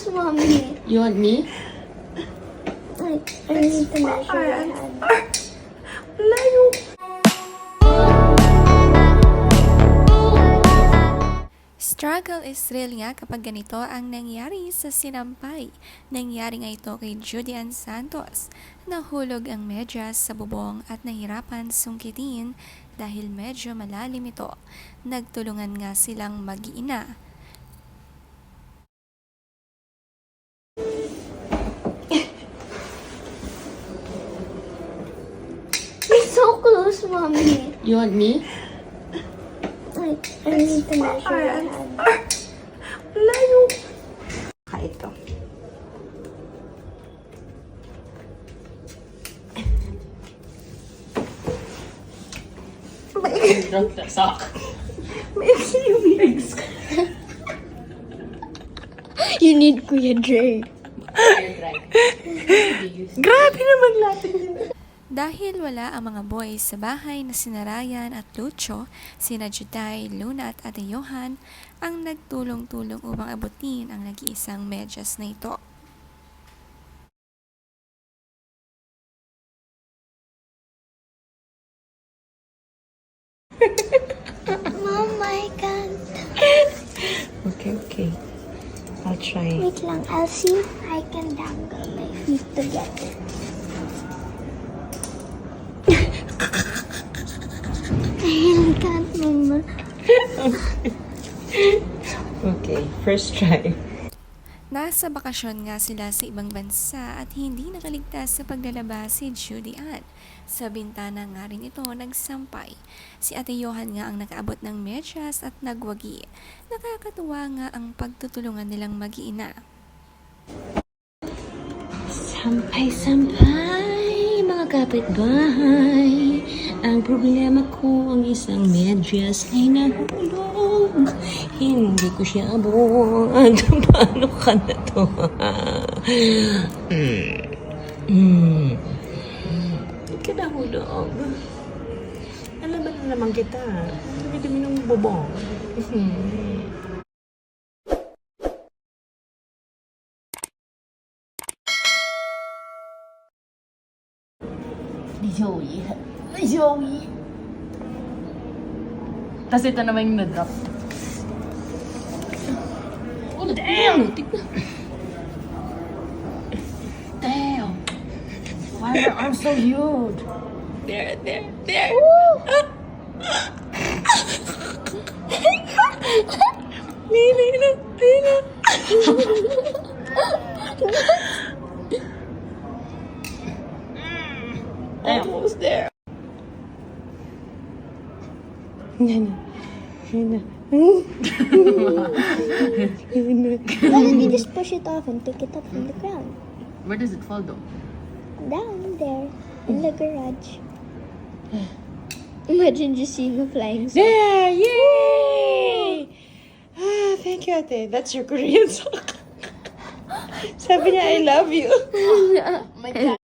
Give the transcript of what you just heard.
close, Mommy. You want me? I need to measure your hand. Layo. Struggle is real nga kapag ganito ang nangyari sa sinampay. Nangyari nga ito kay Judy Ann Santos. Nahulog ang medyas sa bubong at nahirapan sungkitin dahil medyo malalim ito. Nagtulungan nga silang mag-iina. It's so close, Mommy. You want me? I need to measure your hand. Layo. Ito. Drop the sock. You need Kuya Dre. Grabe naman latin din. Dahil wala ang mga boys sa bahay na sina Ryan at Lucho, sina Juday, Luna at Ate Johan ang nagtulong-tulong upang abutin ang nag-iisang medyas na ito. Mom, I can't. Okay. I'll try. Wait lang, I'll see if I can dangle my feet together. I can't, Mama. Okay, first try. Nasa bakasyon nga sila sa ibang bansa at hindi nakaligtas sa paglalaba si Judy Ann. Sa bintana nga rin ito nagsampay. Si Ate Johan nga ang nakaabot ng medyas at nagwagi. Nakakatuwa nga ang pagtutulungan nilang mag-iina. Sampay, mga kapitbahay. Ang problema ko, ang isang medyas ay nahulog. Hindi ko siya abot. Paano ka na to? Hindi ka nahulog. Alam ba na naman kita? Dumi-dumi ng bubong. Joey. Joey. Tapos ito naman yung na-drop. Oh, damn! Damn! Why are your arms so huge? There. Nina. Almost there. Nina. Why don't you just push it off and pick it up from the ground? Where does it fall though? Down there, in the garage. Imagine just seeing a flying sock. There! Yay! Thank you, ate. That's your Korean sock. Sabi niya, I love you. My God.